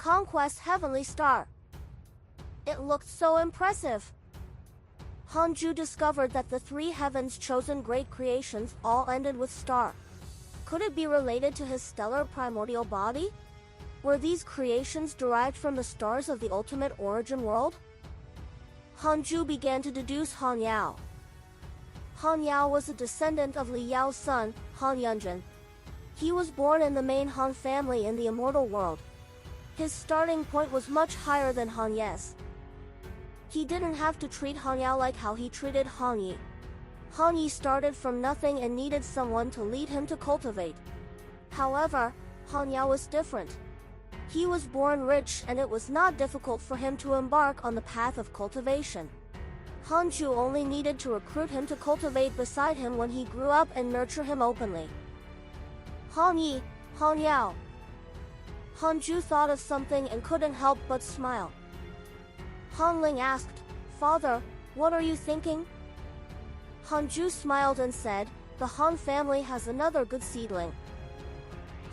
conquest heavenly star. It looked so impressive. Hanju discovered that the three heavens chosen great creations all ended with star. Could it be related to his stellar primordial body? Were these creations derived from the stars of the ultimate origin world? Hanju began to deduce Han Yao. Han Yao was a descendant of Li Yao's son, Han Yunjin. He was born in the main Han family in the immortal world. His starting point was much higher than Han Ye's. He didn't have to treat Han Yao like how he treated Han Yi. Han Yi started from nothing and needed someone to lead him to cultivate. However, Han Yao was different. He was born rich and it was not difficult for him to embark on the path of cultivation. Hanju only needed to recruit him to cultivate beside him when he grew up and nurture him openly. Han Yi, Han Yao. Hanju thought of something and couldn't help but smile. Han Ling asked, "Father, what are you thinking?" Hanju smiled and said, "The Han family has another good seedling."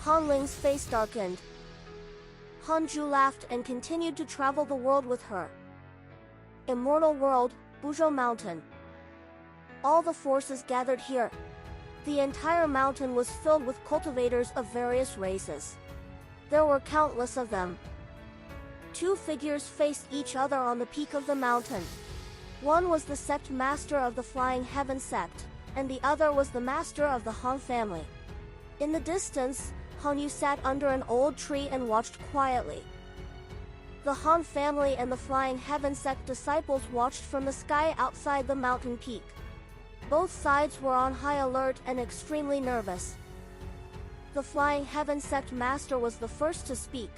Han Ling's face darkened. Hanju laughed and continued to travel the world with her. Immortal world, Buzhou Mountain. All the forces gathered here. The entire mountain was filled with cultivators of various races. There were countless of them. Two figures faced each other on the peak of the mountain. One was the sect master of the Flying Heaven sect, and the other was the master of the Han family. In the distance, Hanyu sat under an old tree and watched quietly. The Han family and the Flying Heaven sect disciples watched from the sky outside the mountain peak. Both sides were on high alert and extremely nervous. The Flying Heaven sect master was the first to speak.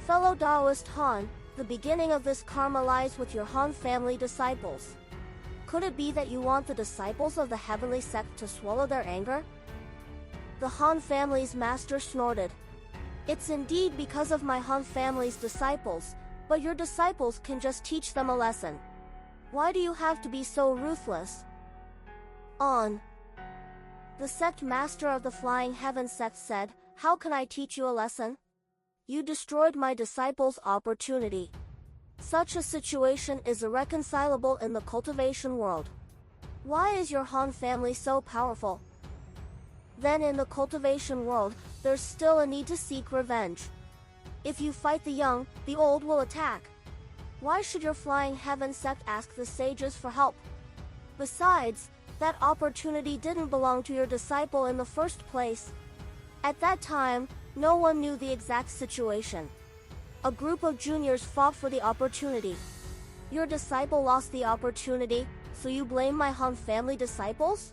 "Fellow Taoist Han, the beginning of this karma lies with your Han family disciples. Could it be that you want the disciples of the heavenly sect to swallow their anger?" The Han family's master snorted. "It's indeed because of my Han family's disciples, but your disciples can just teach them a lesson. Why do you have to be so ruthless?" On. The sect master of the Flying Heaven sect said, "How can I teach you a lesson? You destroyed my disciples' opportunity. Such a situation is irreconcilable in the cultivation world. Why is your Han family so powerful? Then in the cultivation world, there's still a need to seek revenge. If you fight the young, the old will attack. Why should your Flying Heaven sect ask the sages for help? Besides, that opportunity didn't belong to your disciple in the first place." At that time, no one knew the exact situation. A group of juniors fought for the opportunity. Your disciple lost the opportunity, so you blame my Han family disciples?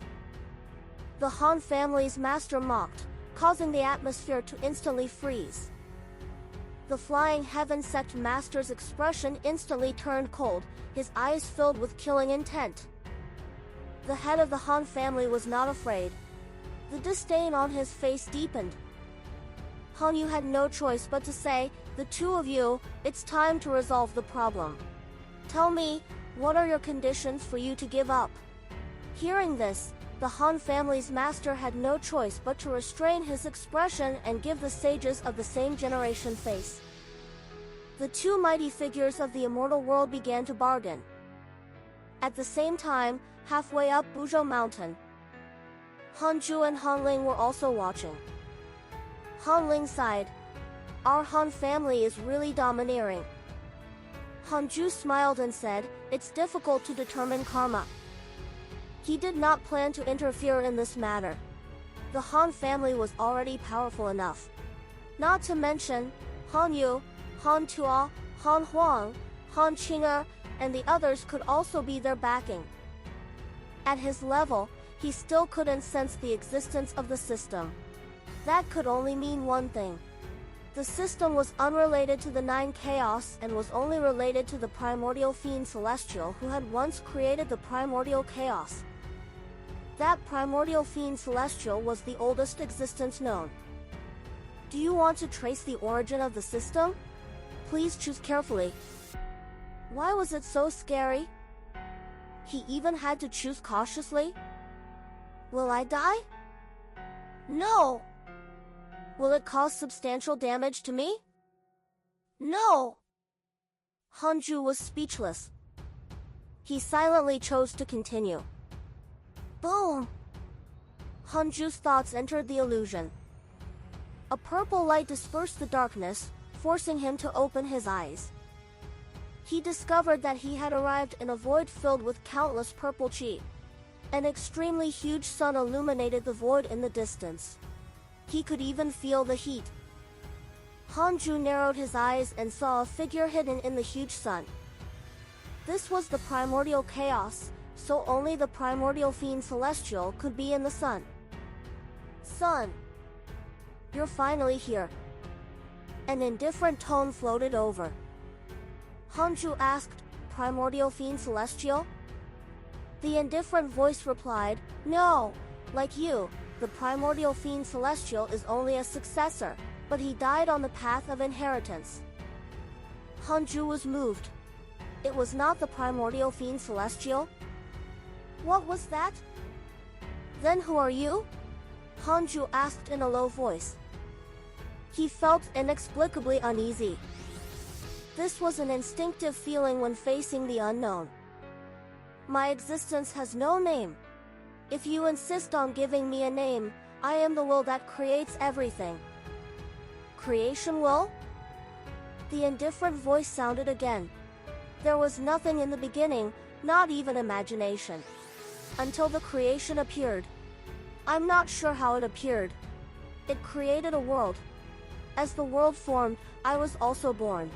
The Han family's master mocked, causing the atmosphere to instantly freeze. The Flying Heaven sect master's expression instantly turned cold, his eyes filled with killing intent. The head of the Han family was not afraid. The disdain on his face deepened. Hanyu had no choice but to say, "The two of you, it's time to resolve the problem. Tell me, what are your conditions for you to give up?" Hearing this, the Han family's master had no choice but to restrain his expression and give the sages of the same generation face. The two mighty figures of the immortal world began to bargain. At the same time, halfway up Buzhou Mountain, Hanju and Han Ling were also watching. Han Ling sighed. "Our Han family is really domineering." Hanju smiled and said, "It's difficult to determine karma." He did not plan to interfere in this matter. The Han family was already powerful enough. Not to mention, Han Yu, Han Tua, Han Huang, Han Qing'er, and the others could also be their backing. At his level, he still couldn't sense the existence of the system. That could only mean one thing. The system was unrelated to the Nine Chaos and was only related to the primordial fiend Celestial who had once created the primordial chaos. That primordial fiend Celestial was the oldest existence known. Do you want to trace the origin of the system? Please choose carefully. Why was it so scary? He even had to choose cautiously. Will I die? No. Will it cause substantial damage to me? No! Hanju was speechless. He silently chose to continue. Boom! Hanju's thoughts entered the illusion. A purple light dispersed the darkness, forcing him to open his eyes. He discovered that he had arrived in a void filled with countless purple chi. An extremely huge sun illuminated the void in the distance. He could even feel the heat. Hanju narrowed his eyes and saw a figure hidden in the huge sun. This was the primordial chaos, so only the primordial fiend celestial could be in the sun. Sun, you're finally here. An indifferent tone floated over. Hanju asked, Primordial fiend celestial? The indifferent voice replied, No, like you, the primordial fiend celestial is only a successor, but he died on the path of inheritance. Hanju was moved. It was not the primordial fiend celestial? What was that? Then who are you? Hanju asked in a low voice. He felt inexplicably uneasy. This was an instinctive feeling when facing the unknown. My existence has no name. If you insist on giving me a name, I am the will that creates everything. Creation will? The indifferent voice sounded again. There was nothing in the beginning, not even imagination. Until the creation appeared. I'm not sure how it appeared. It created a world. As the world formed, I was also born.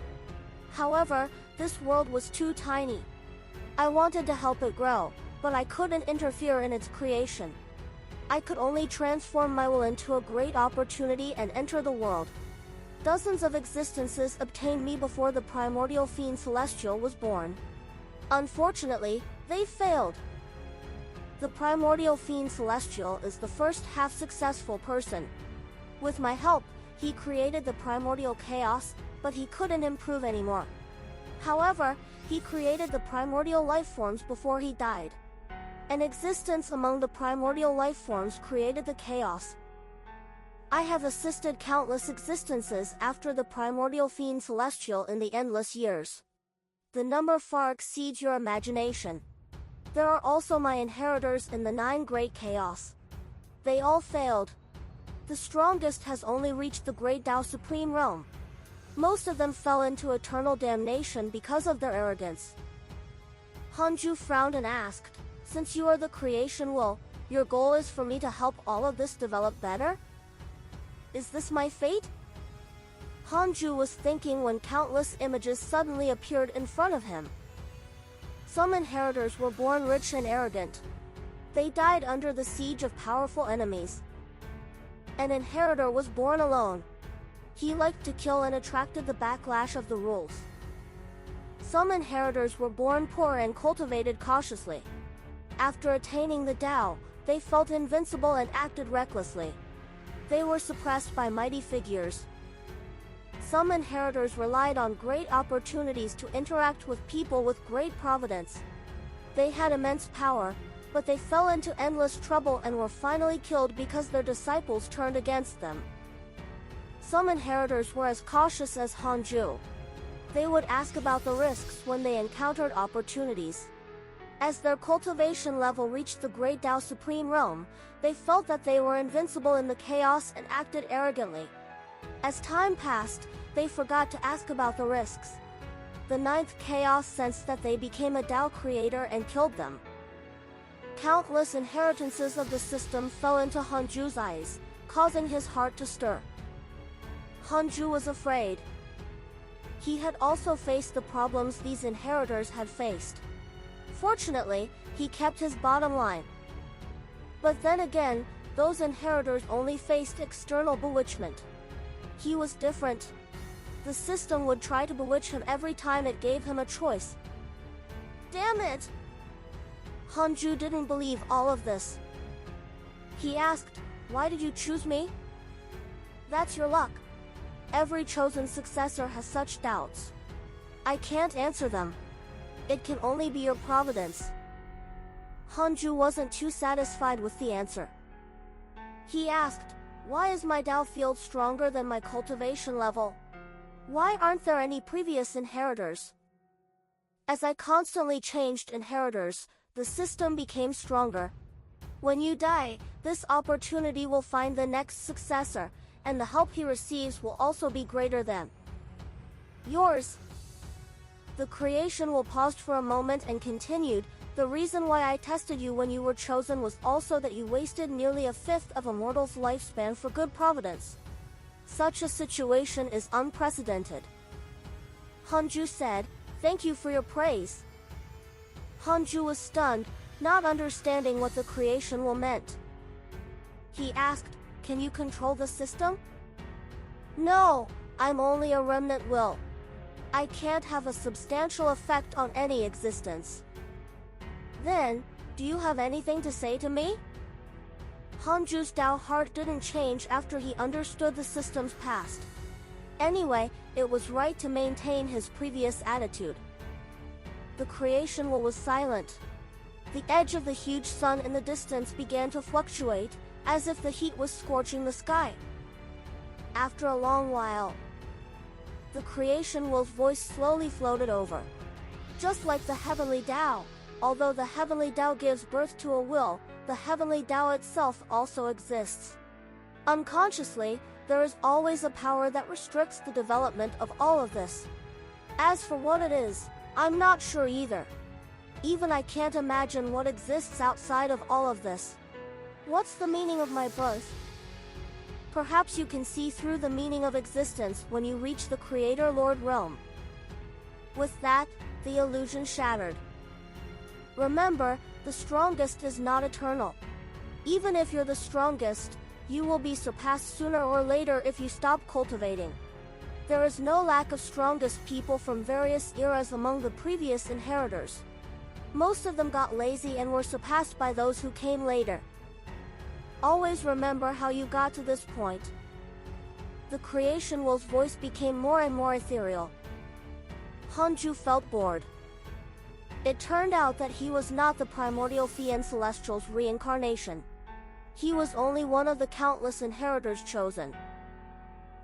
However, this world was too tiny. I wanted to help it grow, but I couldn't interfere in its creation. I could only transform my will into a great opportunity and enter the world. Dozens of existences obtained me before the primordial fiend celestial was born. Unfortunately, they failed. The primordial fiend celestial is the first half-successful person. With my help, he created the primordial chaos, but he couldn't improve anymore. However, he created the primordial life forms before he died. An existence among the primordial life forms created the chaos. I have assisted countless existences after the primordial fiend celestial in the endless years. The number far exceeds your imagination. There are also my inheritors in the 9 great chaos. They all failed. The strongest has only reached the great Tao Supreme Realm. Most of them fell into eternal damnation because of their arrogance. Hanju frowned and asked, Since you are the creation will, your goal is for me to help all of this develop better? Is this my fate? Hanju was thinking when countless images suddenly appeared in front of him. Some inheritors were born rich and arrogant. They died under the siege of powerful enemies. An inheritor was born alone. He liked to kill and attracted the backlash of the rules. Some inheritors were born poor and cultivated cautiously. After attaining the Tao, they felt invincible and acted recklessly. They were suppressed by mighty figures. Some inheritors relied on great opportunities to interact with people with great providence. They had immense power, but they fell into endless trouble and were finally killed because their disciples turned against them. Some inheritors were as cautious as Hanju. They would ask about the risks when they encountered opportunities. As their cultivation level reached the great Tao Supreme Realm, they felt that they were invincible in the chaos and acted arrogantly. As time passed, they forgot to ask about the risks. The 9th chaos sensed that they became a Tao creator and killed them. Countless inheritances of the system fell into Hanju's eyes, causing his heart to stir. Hanju was afraid. He had also faced the problems these inheritors had faced. Fortunately, he kept his bottom line. But then again, those inheritors only faced external bewitchment. He was different. The system would try to bewitch him every time it gave him a choice. Damn it! Hanju didn't believe all of this. He asked, Why did you choose me? That's your luck. Every chosen successor has such doubts. I can't answer them. It can only be your providence. Hanju wasn't too satisfied with the answer. He asked, Why is my Tao field stronger than my cultivation level? Why aren't there any previous inheritors? As I constantly changed inheritors, the system became stronger. When you die, this opportunity will find the next successor, and the help he receives will also be greater than yours. The creation will paused for a moment and continued. The reason why I tested you when you were chosen was also that you wasted nearly a fifth of a mortal's lifespan for good Providence. Such a situation is unprecedented. Hanju said, "Thank you for your praise." Hanju was stunned, not understanding what the creation will meant. He asked, "Can you control the system?" "No, I'm only a remnant will. I can't have a substantial effect on any existence." "Then, do you have anything to say to me?" Hanju's Tao heart didn't change after he understood the system's past. Anyway, it was right to maintain his previous attitude. The creation will was silent. The edge of the huge sun in the distance began to fluctuate, as if the heat was scorching the sky. After a long while, the creation will's voice slowly floated over. Just like the heavenly Tao, although the heavenly Tao gives birth to a will, the heavenly Tao itself also exists. Unconsciously, there is always a power that restricts the development of all of this. As for what it is, I'm not sure either. Even I can't imagine what exists outside of all of this. What's the meaning of my birth? Perhaps you can see through the meaning of existence when you reach the Creator Lord realm. With that, the illusion shattered. Remember, the strongest is not eternal. Even if you're the strongest, you will be surpassed sooner or later if you stop cultivating. There is no lack of strongest people from various eras among the previous inheritors. Most of them got lazy and were surpassed by those who came later. Always remember how you got to this point. The creation will's voice became more and more ethereal. Hanju felt bored. It turned out that he was not the primordial Fian Celestial's reincarnation. He was only one of the countless inheritors chosen.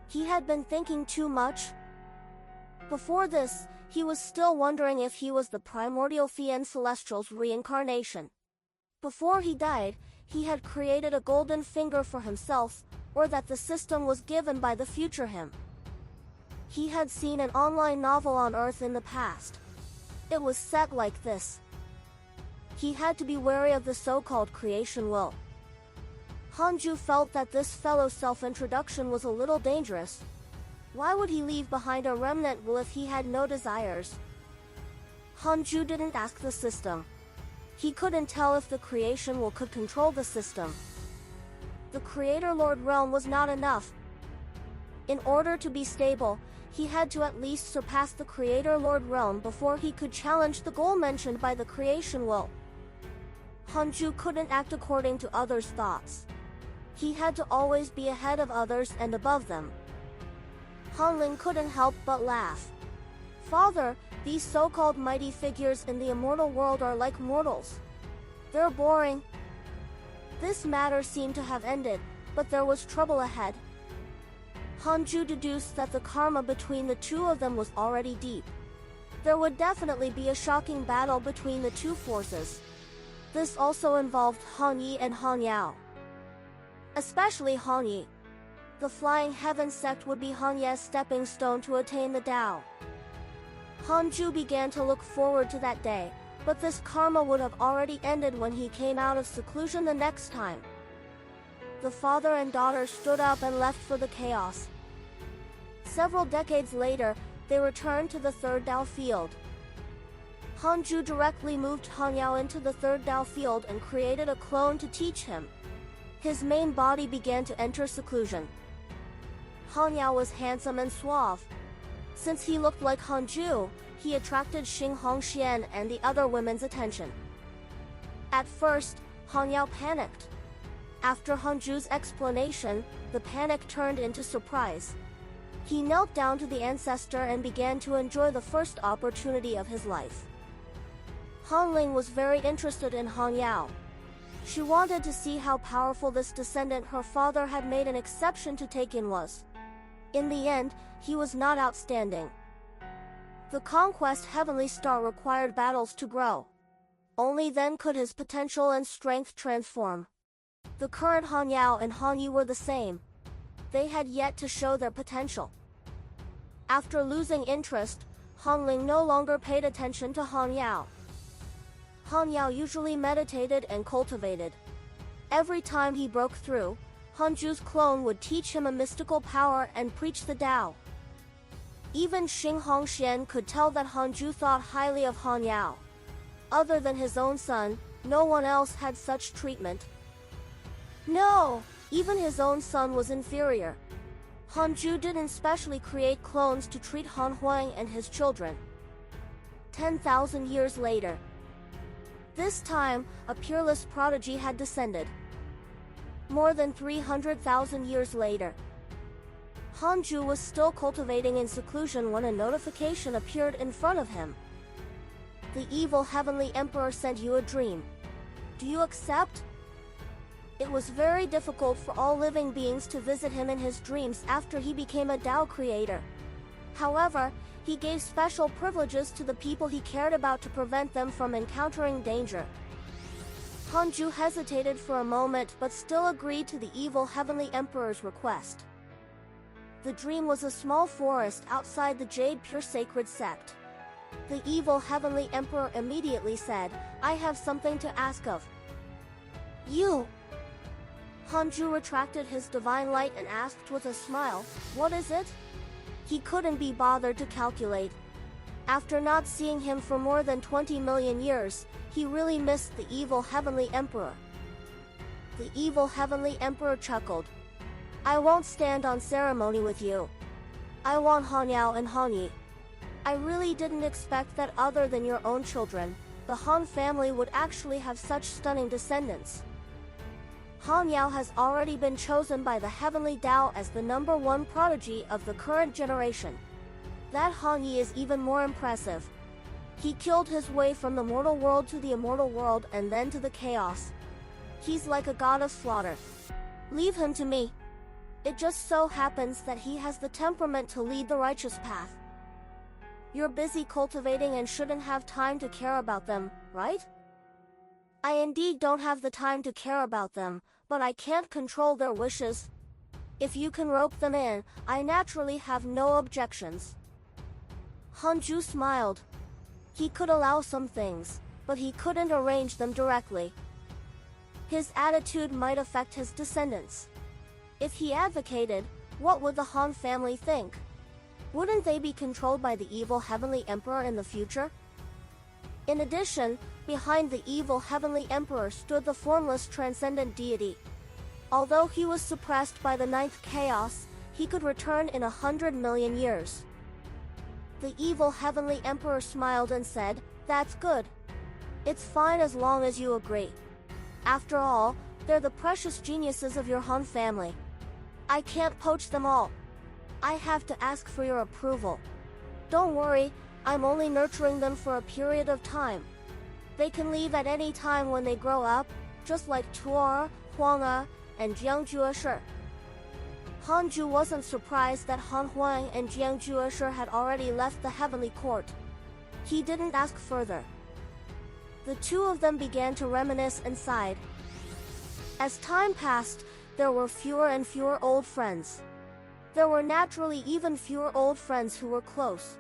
He had been thinking too much. Before this, he was still wondering if he was the primordial Fian Celestial's reincarnation. Before he died, he had created a golden finger for himself, or that the system was given by the future him. He had seen an online novel on Earth in the past. It was set like this. He had to be wary of the so-called creation will. Hanju felt that this fellow's self-introduction was a little dangerous. Why would he leave behind a remnant will if he had no desires? Hanju didn't ask the system. He couldn't tell if the creation will could control the system. The Creator Lord realm was not enough. In order to be stable, he had to at least surpass the Creator Lord realm before he could challenge the goal mentioned by the creation will. Hanju couldn't act according to others' thoughts. He had to always be ahead of others and above them. Hanling couldn't help but laugh. "Father, these so-called mighty figures in the immortal world are like mortals. They're boring." This matter seemed to have ended, but there was trouble ahead. Hanju deduced that the karma between the two of them was already deep. There would definitely be a shocking battle between the two forces. This also involved Han Yi and Han Yao. Especially Han Yi. The Flying Heaven sect would be Han Ye's stepping stone to attain the Tao. Hanju began to look forward to that day, but this karma would have already ended when he came out of seclusion the next time. The father and daughter stood up and left for the chaos. Several decades later, they returned to the third Tao field. Hanju directly moved Han Yao into the third Tao field and created a clone to teach him. His main body began to enter seclusion. Han Yao was handsome and suave. Since he looked like Hanju, he attracted Xing Hongxian and the other women's attention. At first, Han Yao panicked. After Hanju's explanation, the panic turned into surprise. He knelt down to the ancestor and began to enjoy the first opportunity of his life. Hanling was very interested in Han Yao. She wanted to see how powerful this descendant her father had made an exception to take in was. In the end, he was not outstanding. The conquest Heavenly Star required battles to grow. Only then could his potential and strength transform. The current Han Yao and Han Yi were the same. They had yet to show their potential. After losing interest, Han Ling no longer paid attention to Han Yao. Han Yao usually meditated and cultivated. Every time he broke through, Han Ju's clone would teach him a mystical power and preach the Tao. Even Xing Hongxian could tell that Han Ju thought highly of Han Yao. Other than his own son, no one else had such treatment. No, even his own son was inferior. Han Ju didn't specially create clones to treat Han Huang and his children. 10,000 years later. This time, a peerless prodigy had descended. More than 300,000 years later. Han Ju was still cultivating in seclusion when a notification appeared in front of him. The evil heavenly emperor sent you a dream. Do you accept? It was very difficult for all living beings to visit him in his dreams after he became a Tao creator. However, he gave special privileges to the people he cared about to prevent them from encountering danger. Han Ju hesitated for a moment but still agreed to the evil heavenly emperor's request. The dream was a small forest outside the Jade Pure Sacred Sect. The evil heavenly emperor immediately said, "I have something to ask of you." Han Ju retracted his divine light and asked with a smile, "What is it?" He couldn't be bothered to calculate. After not seeing him for more than 20 million years, he really missed the evil heavenly emperor. The evil heavenly emperor chuckled. "I won't stand on ceremony with you. I want Han Yao and Han Yi. I really didn't expect that other than your own children, the Han family would actually have such stunning descendants. Han Yao has already been chosen by the heavenly Tao as the #1 prodigy of the current generation. That Han Yi is even more impressive. He killed his way from the mortal world to the immortal world and then to the chaos. He's like a god of slaughter. Leave him to me. It just so happens that he has the temperament to lead the righteous path. You're busy cultivating and shouldn't have time to care about them, right?" "I indeed don't have the time to care about them, but I can't control their wishes. If you can rope them in, I naturally have no objections." Han Ju smiled. He could allow some things, but he couldn't arrange them directly. His attitude might affect his descendants. If he advocated, what would the Han family think? Wouldn't they be controlled by the evil heavenly emperor in the future? In addition, behind the evil heavenly emperor stood the formless transcendent deity. Although he was suppressed by the 9th chaos, he could return in 100 million years. The evil heavenly emperor smiled and said, "That's good. It's fine as long as you agree. After all, they're the precious geniuses of your Han family. I can't poach them all. I have to ask for your approval. Don't worry, I'm only nurturing them for a period of time. They can leave at any time when they grow up, just like Tuor, Huanga, and Jiangjueshi." Han Ju wasn't surprised that Han Huang and Jiangjueshi had already left the heavenly court. He didn't ask further. The two of them began to reminisce and sighed. As time passed, there were fewer and fewer old friends. There were naturally even fewer old friends who were close.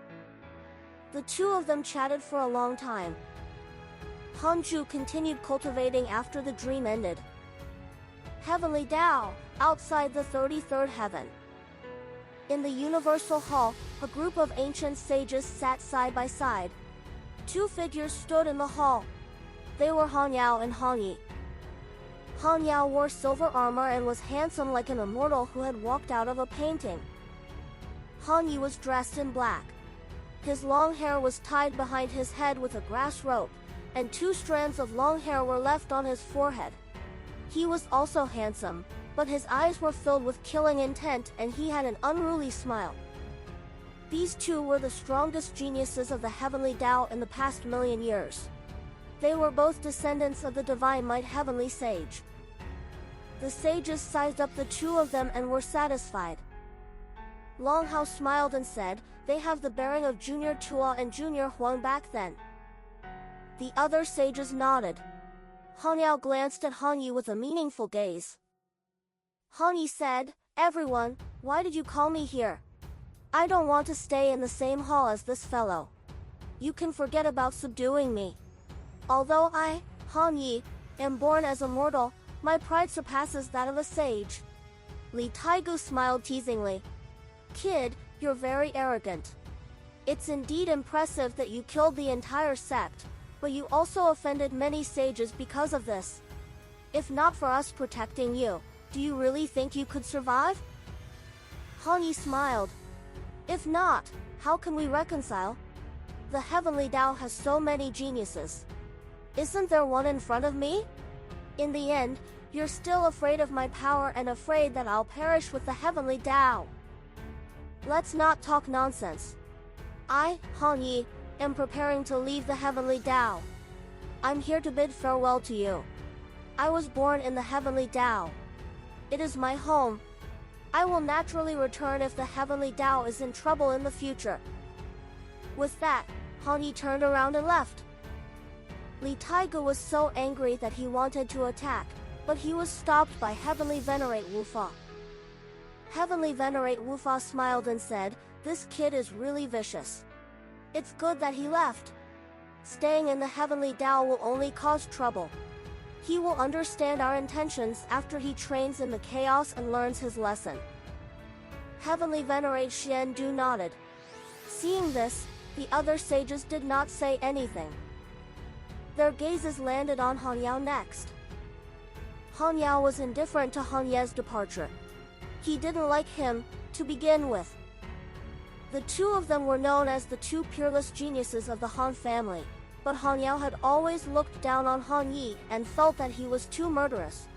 The two of them chatted for a long time. Han Ju continued cultivating after the dream ended. Heavenly Tao, outside the 33rd heaven. In the Universal Hall, a group of ancient sages sat side by side. Two figures stood in the hall. They were Han Yao and Han Yi. Han Yao wore silver armor and was handsome like an immortal who had walked out of a painting. Han Yi was dressed in black. His long hair was tied behind his head with a grass rope, and 2 strands of long hair were left on his forehead. He was also handsome, but his eyes were filled with killing intent and he had an unruly smile. These two were the strongest geniuses of the heavenly Tao in the past million years. They were both descendants of the divine might heavenly sage. The sages sized up the two of them and were satisfied. Longhao smiled and said, "They have the bearing of Junior Tua and Junior Huang back then." The other sages nodded. Han Yao glanced at Han Yi with a meaningful gaze. Han Yi said, "Everyone, why did you call me here? I don't want to stay in the same hall as this fellow. You can forget about subduing me. Although I, Han Yi, am born as a mortal, my pride surpasses that of a sage." Li Taigu smiled teasingly. "Kid, you're very arrogant. It's indeed impressive that you killed the entire sect, but you also offended many sages because of this. If not for us protecting you, do you really think you could survive?" Han Yi smiled. "If not, how can we reconcile? The Heavenly Tao has so many geniuses. Isn't there one in front of me? In the end, you're still afraid of my power and afraid that I'll perish with the Heavenly Tao. Let's not talk nonsense. I, Han Yi, am preparing to leave the Heavenly Tao. I'm here to bid farewell to you. I was born in the Heavenly Tao. It is my home. I will naturally return if the Heavenly Tao is in trouble in the future." With that, Han Yi turned around and left. Li Taigu was so angry that he wanted to attack, but he was stopped by Heavenly Venerate Wufa. Heavenly Venerate Wufa smiled and said, "This kid is really vicious. It's good that he left. Staying in the Heavenly Tao will only cause trouble. He will understand our intentions after he trains in the chaos and learns his lesson." Heavenly Venerate Xian Du nodded. Seeing this, the other sages did not say anything. Their gazes landed on Han Yao next. Han Yao was indifferent to Han Ye's departure. He didn't like him, to begin with. The two of them were known as the two peerless geniuses of the Han family, but Han Yao had always looked down on Han Yi and felt that he was too murderous.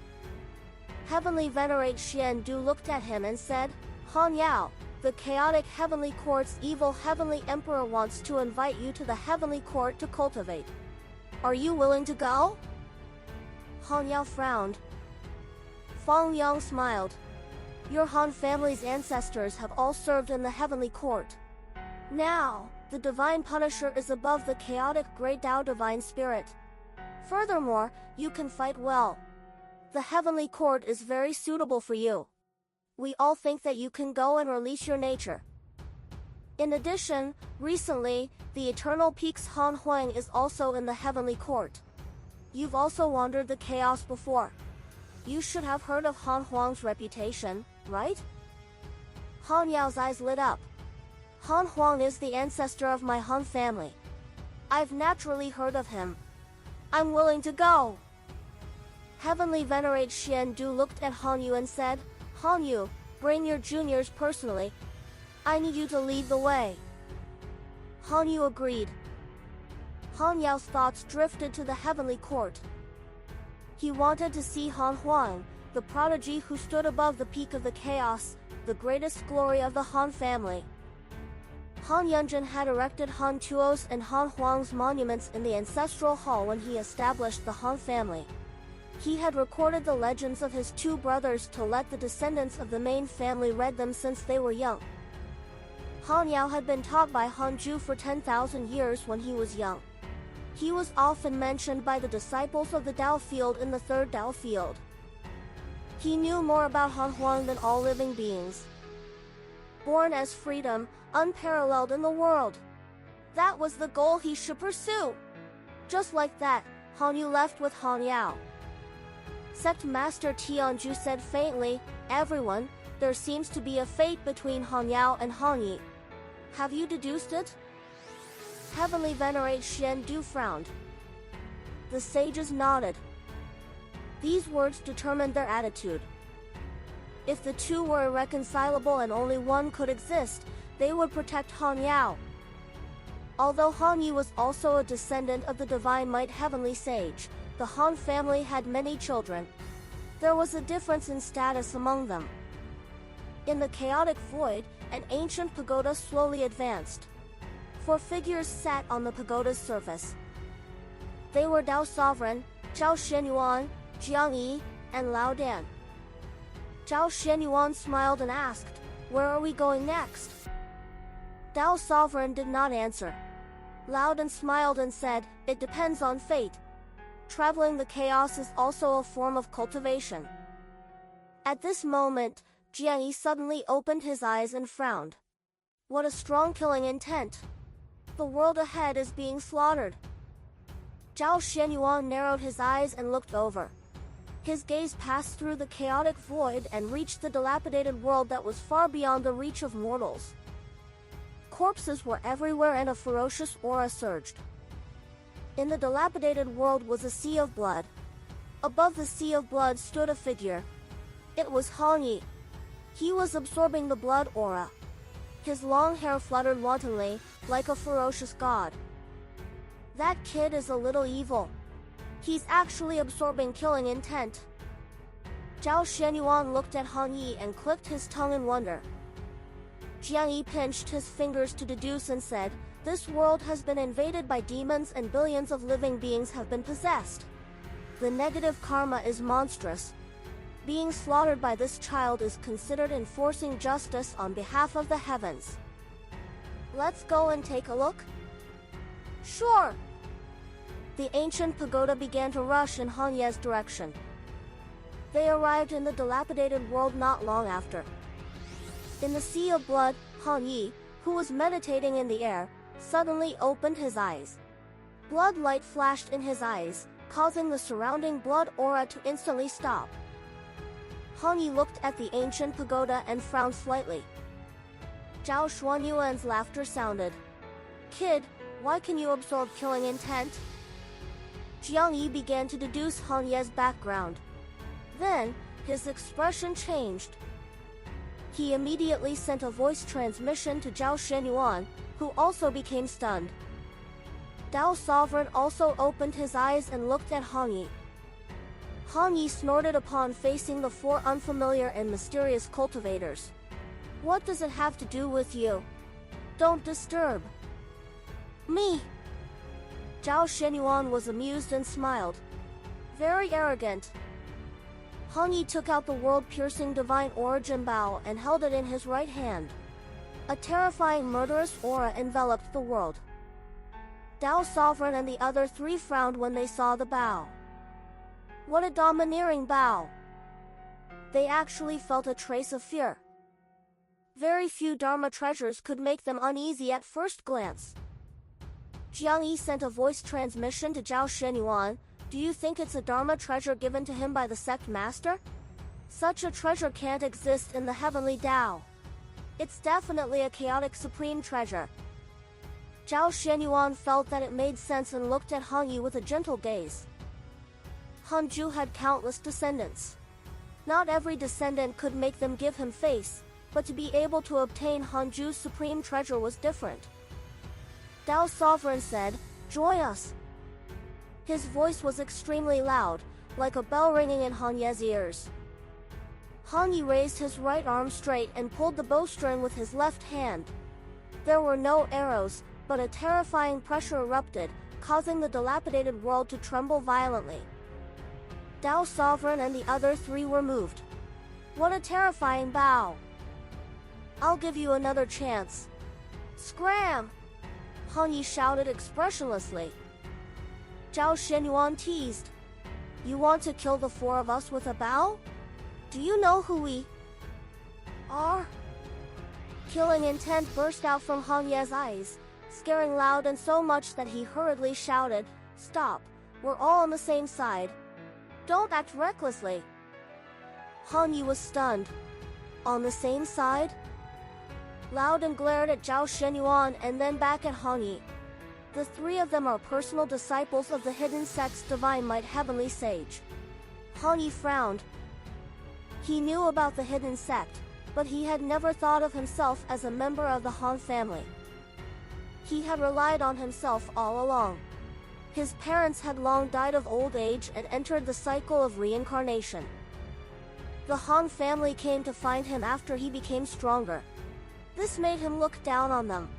Heavenly Venerate Xian Du looked at him and said, "Han Yao, the chaotic Heavenly Court's evil Heavenly Emperor wants to invite you to the Heavenly Court to cultivate. Are you willing to go?" Han Yao frowned. Fang Yang smiled. "Your Han family's ancestors have all served in the Heavenly Court. Now, the Divine Punisher is above the chaotic Great Tao Divine Spirit. Furthermore, you can fight well. The Heavenly Court is very suitable for you. We all think that you can go and release your nature. In addition, recently, the Eternal Peak's Han Huang is also in the Heavenly Court. You've also wandered the chaos before. You should have heard of Han Huang's reputation, right?" Han Yao's eyes lit up. "Han Huang is the ancestor of my Han family. I've naturally heard of him. I'm willing to go." Heavenly Venerate Xian Du looked at Han Yu and said, "Han Yu, bring your juniors personally. I need you to lead the way." Han Yu agreed. Han Yao's thoughts drifted to the Heavenly Court. He wanted to see Han Huang, the prodigy who stood above the peak of the chaos, the greatest glory of the Han family. Han Yunjin had erected Han Tuo's and Han Huang's monuments in the ancestral hall when he established the Han family. He had recorded the legends of his two brothers to let the descendants of the main family read them since they were young. Han Yao had been taught by Han Ju for 10,000 years when he was young. He was often mentioned by the disciples of the Tao field in the third Tao field. He knew more about Han Huang than all living beings. Born as freedom, unparalleled in the world. That was the goal he should pursue. Just like that, Han Yu left with Han Yao. Sect Master Tianju said faintly, "Everyone, there seems to be a fate between Han Yao and Han Yi. Have you deduced it?" Heavenly Venerate Xian Du frowned. The sages nodded. These words determined their attitude. If the two were irreconcilable and only one could exist, they would protect Han Yao. Although Han Yi was also a descendant of the Divine Might Heavenly Sage, the Han family had many children. There was a difference in status among them. In the chaotic void, an ancient pagoda slowly advanced. 4 figures sat on the pagoda's surface. They were Tao Sovereign, Zhao Shenyuan, Jiang Yi, and Lao Dan. Zhao Shenyuan smiled and asked, Where are we going next? Tao Sovereign did not answer. Loudon smiled and said, It depends on fate. Traveling the chaos is also a form of cultivation. At this moment, Jiang Yi suddenly opened his eyes and frowned. What a strong killing intent. The world ahead is being slaughtered. Zhao Shenyuan narrowed his eyes and looked over. His gaze passed through the chaotic void and reached the dilapidated world that was far beyond the reach of mortals. Corpses were everywhere and a ferocious aura surged. In the dilapidated world was a sea of blood. Above the sea of blood stood a figure. It was Han Yi. He was absorbing the blood aura. His long hair fluttered wantonly, like a ferocious god. That kid is a little evil. He's actually absorbing killing intent. Zhao Shenyuan looked at Han Yi and clicked his tongue in wonder. Jiang Yi pinched his fingers to deduce and said, This world has been invaded by demons and billions of living beings have been possessed. The negative karma is monstrous. Being slaughtered by this child is considered enforcing justice on behalf of the heavens. Let's go and take a look? Sure. The ancient pagoda began to rush in Han Ye's direction. They arrived in the dilapidated world not long after. In the sea of blood, Han Yi, who was meditating in the air, suddenly opened his eyes. Blood light flashed in his eyes, causing the surrounding blood aura to instantly stop. Han Yi looked at the ancient pagoda and frowned slightly. Zhao Xuanyuan's laughter sounded. Kid, why can you absorb killing intent? Jiang Yi began to deduce Han Ye's background. Then, his expression changed. He immediately sent a voice transmission to Zhao Shenyuan, who also became stunned. Tao Sovereign also opened his eyes and looked at Han Yi. Han Yi snorted upon facing the four unfamiliar and mysterious cultivators. What does it have to do with you? Don't disturb me. Zhao Shenyuan was amused and smiled. Very arrogant. Han Yi took out the world-piercing divine origin bow and held it in his right hand. A terrifying murderous aura enveloped the world. Tao Sovereign and the other three frowned when they saw the bow. What a domineering bow! They actually felt a trace of fear. Very few Dharma treasures could make them uneasy at first glance. Jiang Yi sent a voice transmission to Zhao Shenyuan. Do you think it's a Dharma treasure given to him by the sect master? Such a treasure can't exist in the heavenly Tao. It's definitely a chaotic supreme treasure. Zhao Shenyuan felt that it made sense and looked at Han Yi with a gentle gaze. Han Ju had countless descendants. Not every descendant could make them give him face, but to be able to obtain Han Ju's supreme treasure was different. Tao Sovereign said, Join us. His voice was extremely loud, like a bell ringing in Han Ye's ears. Han Yi raised his right arm straight and pulled the bowstring with his left hand. There were no arrows, but a terrifying pressure erupted, causing the dilapidated world to tremble violently. Tao Sovereign and the other three were moved. What a terrifying bow! I'll give you another chance. Scram! Han Yi shouted expressionlessly. Zhao Shenyuan teased. You want to kill the four of us with a bow? Do you know who we are? Killing intent burst out from Han Ye's eyes, scaring loud and so much that he hurriedly shouted, Stop, we're all on the same side. Don't act recklessly. Han Yi was stunned. On the same side? Loudon glared at Zhao Shenyuan and then back at Han Yi. The three of them are personal disciples of the hidden sect's divine might heavenly sage. Han Yi frowned. He knew about the hidden sect, but he had never thought of himself as a member of the Han family. He had relied on himself all along. His parents had long died of old age and entered the cycle of reincarnation. The Han family came to find him after he became stronger. This made him look down on them.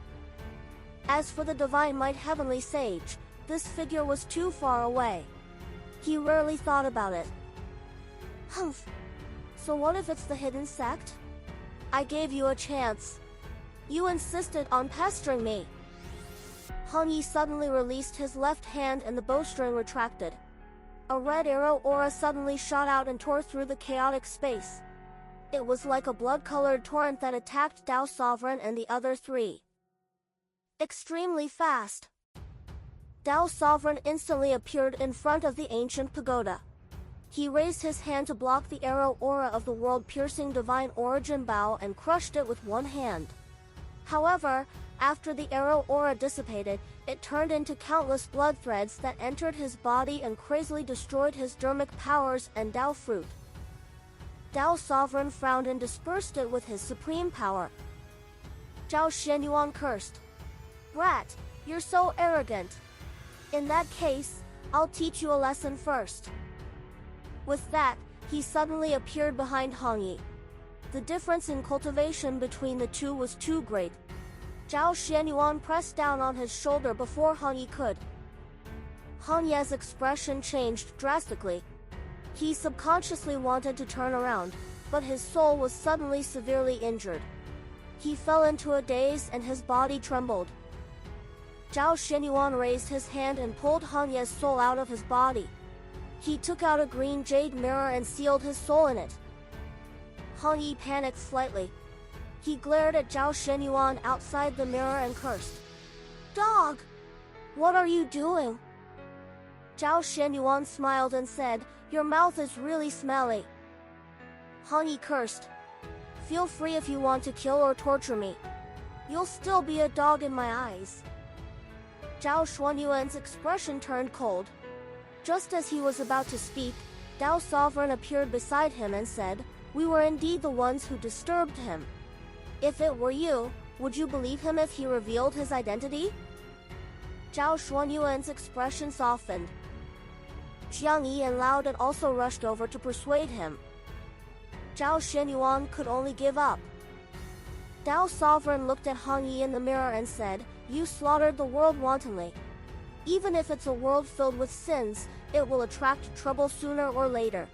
As for the divine might heavenly sage, this figure was too far away. He rarely thought about it. Humph. So what if it's the hidden sect? I gave you a chance. You insisted on pestering me. Hongyi suddenly released his left hand and the bowstring retracted. A red arrow aura suddenly shot out and tore through the chaotic space. It was like a blood-colored torrent that attacked Tao Sovereign and the other three. Extremely fast. Tao Sovereign instantly appeared in front of the ancient pagoda. He raised his hand to block the arrow aura of the world-piercing divine origin Bao and crushed it with one hand. However, after the arrow aura dissipated, it turned into countless blood threads that entered his body and crazily destroyed his dermic powers and Tao fruit. Tao Sovereign frowned and dispersed it with his supreme power. Zhao Shenyuan cursed. Brat, you're so arrogant. In that case, I'll teach you a lesson first. With that, he suddenly appeared behind Hongyi. The difference in cultivation between the two was too great. Zhao Shenyuan pressed down on his shoulder before Hongyi could. Hongyi's expression changed drastically. He subconsciously wanted to turn around, but his soul was suddenly severely injured. He fell into a daze and his body trembled. Zhao Shenyuan raised his hand and pulled Hongyi's soul out of his body. He took out a green jade mirror and sealed his soul in it. Hongyi panicked slightly. He glared at Zhao Shenyuan outside the mirror and cursed. Dog! What are you doing? Zhao Shenyuan smiled and said, Your mouth is really smelly. Hongyi cursed. Feel free if you want to kill or torture me. You'll still be a dog in my eyes. Zhao Shenyuan's expression turned cold. Just as he was about to speak, Tao Sovereign appeared beside him and said, We were indeed the ones who disturbed him. If it were you, would you believe him if he revealed his identity? Zhao Shenyuan's expression softened. Jiang Yi and Lao Dan also rushed over to persuade him. Zhao Shenyuan could only give up. Tao Sovereign looked at Hongyi in the mirror and said, You slaughtered the world wantonly. Even if it's a world filled with sins, it will attract trouble sooner or later.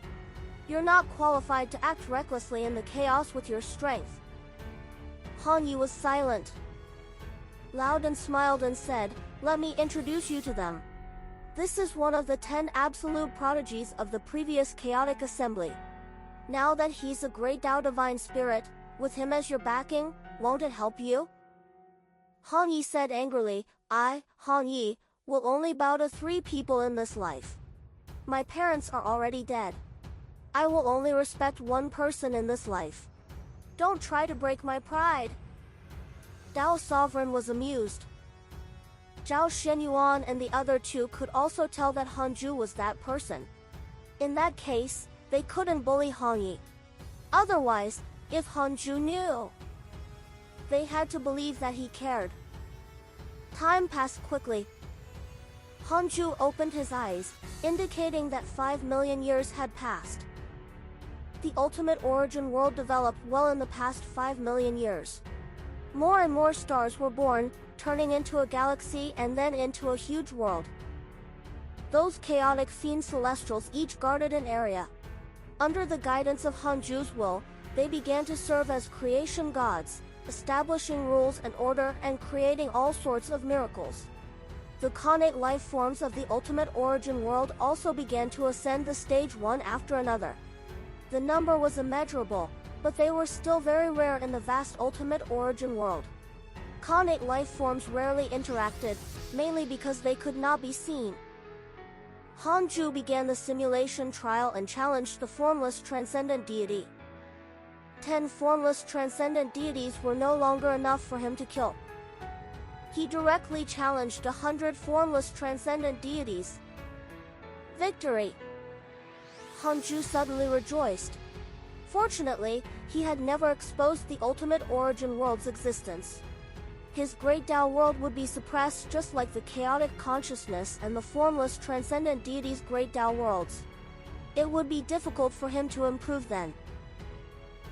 You're not qualified to act recklessly in the chaos with your strength. Hongyi was silent. Lao Dan smiled and said, Let me introduce you to them. This is one of the 10 absolute prodigies of the previous chaotic assembly. Now that he's a great Tao divine spirit, with him as your backing, won't it help you? Hongyi said angrily, I, Hongyi, will only bow to 3 people in this life. My parents are already dead. I will only respect one person in this life. Don't try to break my pride. Tao Sovereign was amused. Zhao Shenyuan and the other 2 could also tell that Hanju was that person. In that case, they couldn't bully Hongyi. Otherwise, if Hanju knew, they had to believe that he cared. Time passed quickly. Hanju opened his eyes, indicating that 5 million years had passed. The ultimate origin world developed well in the past 5 million years. More and more stars were born, turning into a galaxy and then into a huge world. Those chaotic fiend celestials each guarded an area. Under the guidance of Hanju's will, they began to serve as creation gods, establishing rules and order and creating all sorts of miracles. The connate life forms of the ultimate origin world also began to ascend the stage one after another. The number was immeasurable, but they were still very rare in the vast ultimate origin world. Connate life forms rarely interacted, mainly because they could not be seen. Hanju began the simulation trial and challenged the formless transcendent deity. 10 formless transcendent deities were no longer enough for him to kill. He directly challenged 100 formless transcendent deities. Victory! Hanju suddenly rejoiced. Fortunately, he had never exposed the ultimate origin world's existence. His great Tao world would be suppressed just like the chaotic consciousness and the formless transcendent deities' great Tao worlds. It would be difficult for him to improve then.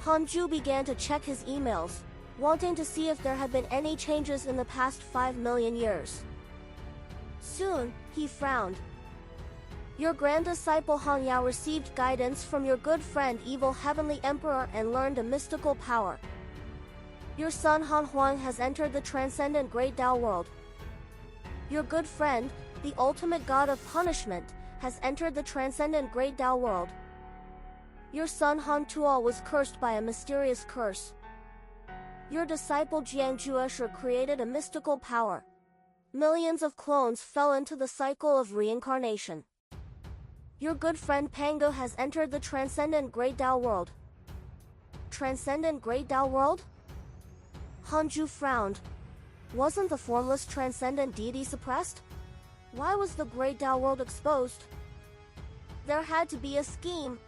Hanju began to check his emails, wanting to see if there had been any changes in the past 5 million years. Soon, he frowned. Your grand disciple Hangyao received guidance from your good friend Evil Heavenly Emperor and learned a mystical power. Your son Han Huang has entered the transcendent Great Tao world. Your good friend, the ultimate god of punishment, has entered the transcendent Great Tao world. Your son Han Tuo was cursed by a mysterious curse. Your disciple Jiang Jueshe created a mystical power. Millions of clones fell into the cycle of reincarnation. Your good friend Pango has entered the transcendent Great Tao world. Transcendent Great Tao world? Hanju frowned. Wasn't the formless transcendent deity suppressed? Why was the Great Tao world exposed? There had to be a scheme.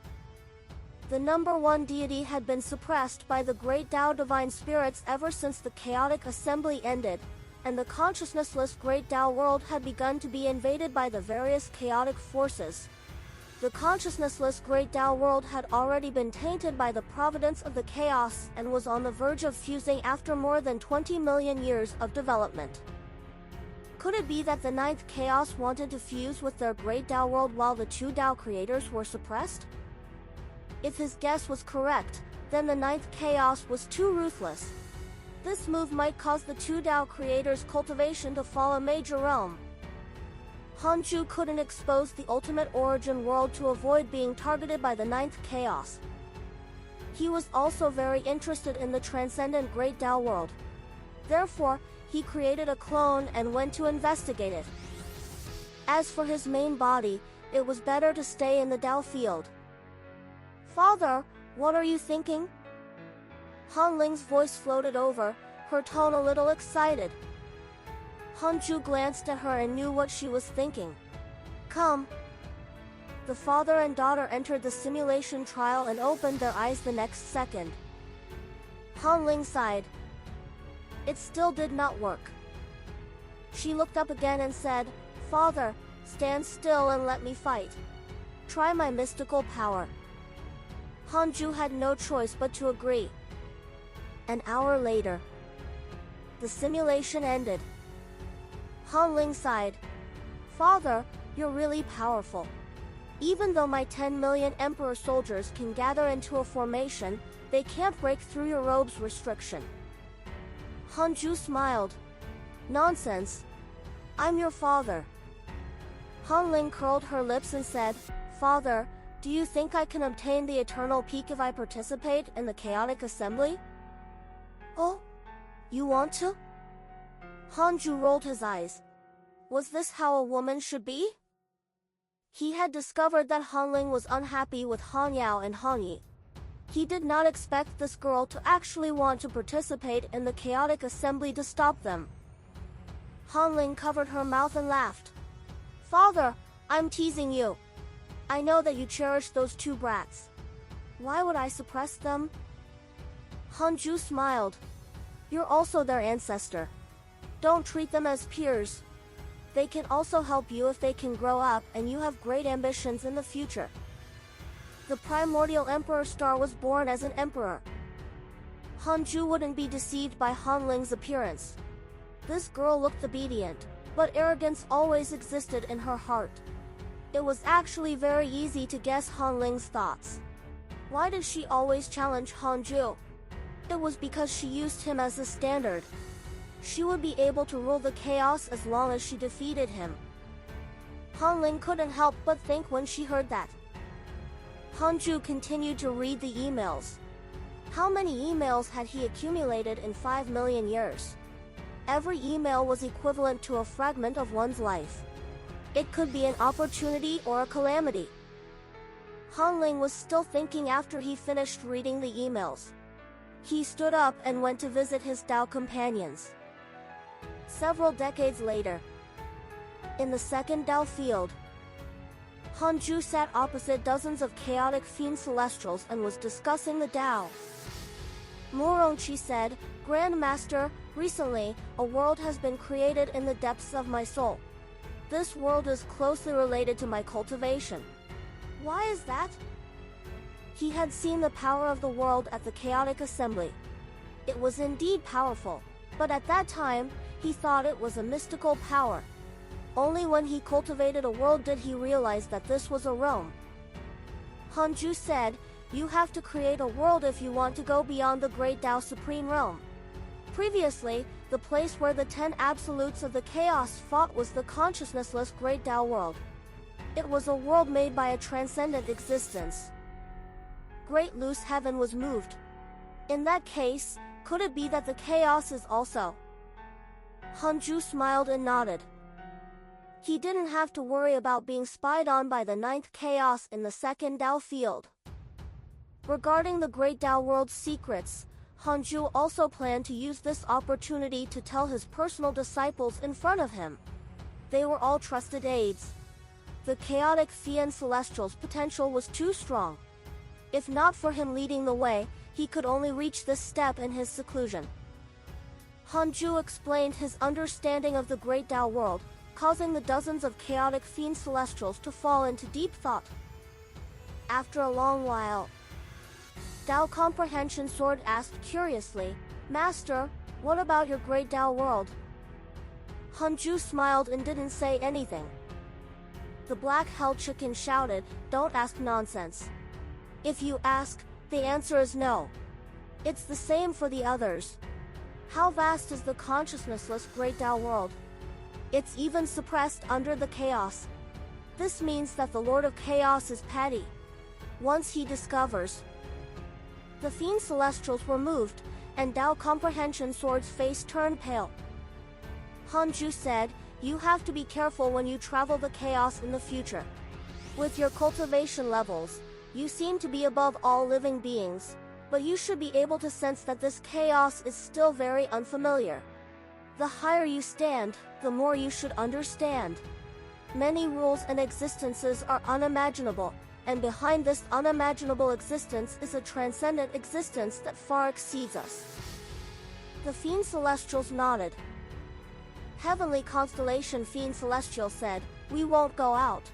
The number one deity had been suppressed by the Great Tao divine spirits ever since the chaotic assembly ended, and the consciousnessless Great Tao world had begun to be invaded by the various chaotic forces. The consciousnessless Great Tao world had already been tainted by the providence of the chaos and was on the verge of fusing after more than 20 million years of development. Could it be that the ninth chaos wanted to fuse with their Great Tao world while the two Tao creators were suppressed? If his guess was correct, then the ninth chaos was too ruthless. This move might cause the two Tao creators' cultivation to fall a major realm. Hanju couldn't expose the ultimate origin world to avoid being targeted by the ninth chaos. He was also very interested in the transcendent Great Tao world. Therefore, he created a clone and went to investigate it. As for his main body, it was better to stay in the Tao field. Father, what are you thinking? Han Ling's voice floated over, her tone a little excited. Hanju glanced at her and knew what she was thinking. Come. The father and daughter entered the simulation trial and opened their eyes the next second. Han Ling sighed. It still did not work. She looked up again and said, Father, stand still and let me fight. Try my mystical power. Hanju had no choice but to agree. An hour later, the simulation ended. Han Ling sighed. Father, you're really powerful. Even though my 10 million Emperor soldiers can gather into a formation, they can't break through your robe's restriction. Hanju smiled. Nonsense. I'm your father. Han Ling curled her lips and said, Father, do you think I can obtain the eternal peak if I participate in the chaotic assembly? Oh? You want to? Hanju rolled his eyes. Was this how a woman should be? He had discovered that Han Ling was unhappy with Han Yao and Han Yi. He did not expect this girl to actually want to participate in the chaotic assembly to stop them. Han Ling covered her mouth and laughed. Father, I'm teasing you. I know that you cherish those two brats. Why would I suppress them? Hanju smiled. You're also their ancestor. Don't treat them as peers. They can also help you if they can grow up and you have great ambitions in the future. The primordial emperor star was born as an emperor. Hanju wouldn't be deceived by Han Ling's appearance. This girl looked obedient, but arrogance always existed in her heart. It was actually very easy to guess Han Ling's thoughts. Why did she always challenge Hanju? It was because she used him as a standard. She would be able to rule the chaos as long as she defeated him. Han Ling couldn't help but think when she heard that. Hanju continued to read the emails. How many emails had he accumulated in 5 million years? Every email was equivalent to a fragment of one's life. It could be an opportunity or a calamity. Han Ling was still thinking after he finished reading the emails. He stood up and went to visit his Tao companions. Several decades later, in the second Tao field, Hanju sat opposite dozens of chaotic fiend celestials and was discussing the Tao. Murongchi said, Grandmaster, recently, a world has been created in the depths of my soul. This world is closely related to my cultivation. Why is that? He had seen the power of the world at the chaotic assembly. It was indeed powerful, but at that time, he thought it was a mystical power. Only when he cultivated a world did he realize that this was a realm. Hanju said, you have to create a world if you want to go beyond the great Tao Supreme Realm. Previously, the place where the 10 absolutes of the chaos fought was the consciousnessless Great Tao world. It was a world made by a transcendent existence. Great loose heaven was moved. In that case, could it be that the chaos is also? Hanju smiled and nodded. He didn't have to worry about being spied on by the 9th chaos in the 2nd Tao field. Regarding the Great Tao world's secrets, Hanju also planned to use this opportunity to tell his personal disciples in front of him. They were all trusted aides. The chaotic Fian Celestial's potential was too strong. If not for him leading the way, he could only reach this step in his seclusion. Hanju explained his understanding of the Great Tao world, causing the dozens of chaotic Fian Celestials to fall into deep thought. After a long while, Tao Comprehension Sword asked curiously, "Master, what about your Great Tao world?" Hanju smiled and didn't say anything. The Black Hell Chicken shouted, "Don't ask nonsense. If you ask, the answer is no. It's the same for the others. How vast is the consciousnessless Great Tao world? It's even suppressed under the chaos. This means that the Lord of Chaos is petty. Once he discovers..." The Fiend Celestials were moved, and Tao Comprehension Sword's face turned pale. Hanju said, "You have to be careful when you travel the chaos in the future. With your cultivation levels, you seem to be above all living beings, but you should be able to sense that this chaos is still very unfamiliar. The higher you stand, the more you should understand. Many rules and existences are unimaginable, and behind this unimaginable existence is a transcendent existence that far exceeds us." The Fiend Celestials nodded. Heavenly Constellation Fiend Celestial said, "We won't go out.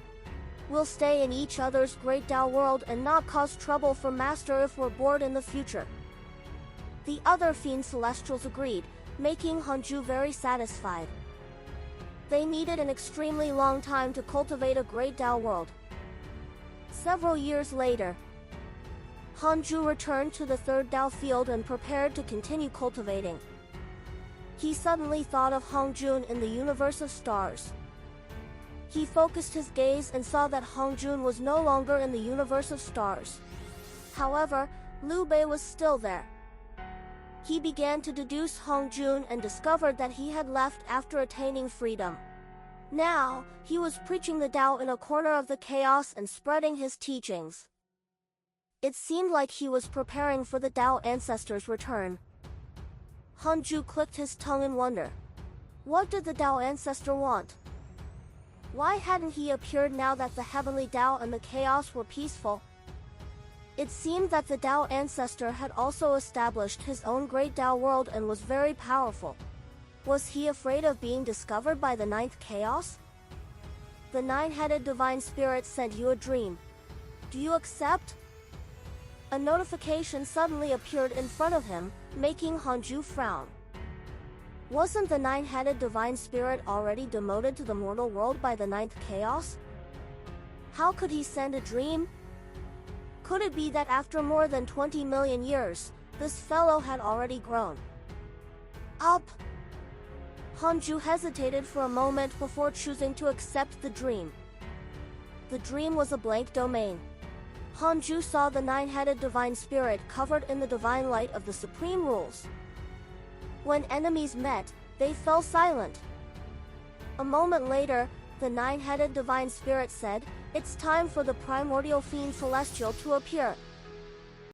We'll stay in each other's Great Tao world and not cause trouble for Master if we're bored in the future." The other Fiend Celestials agreed, making Hanju very satisfied. They needed an extremely long time to cultivate a Great Tao world. Several years later, Hanju returned to the 3rd Tao field and prepared to continue cultivating. He suddenly thought of Hongjun in the universe of stars. He focused his gaze and saw that Hongjun was no longer in the universe of stars. However, Liu Bei was still there. He began to deduce Hongjun and discovered that he had left after attaining freedom. Now, he was preaching the Tao in a corner of the chaos and spreading his teachings. It seemed like he was preparing for the Tao ancestors' return. Hanju clicked his tongue in wonder. What did the Tao ancestor want? Why hadn't he appeared now that the heavenly Tao and the chaos were peaceful? It seemed that the Tao ancestor had also established his own Great Tao world and was very powerful. Was he afraid of being discovered by the 9th chaos? The 9-headed divine spirit sent you a dream. Do you accept? A notification suddenly appeared in front of him, making Hanju frown. Wasn't the 9-headed divine spirit already demoted to the mortal world by the 9th chaos? How could he send a dream? Could it be that after more than 20 million years, this fellow had already grown up? Hanju hesitated for a moment before choosing to accept the dream. The dream was a blank domain. Hanju saw the 9-headed divine spirit covered in the divine light of the supreme rules. When enemies met, they fell silent. A moment later, the 9-headed divine spirit said, "It's time for the primordial Fiend Celestial to appear."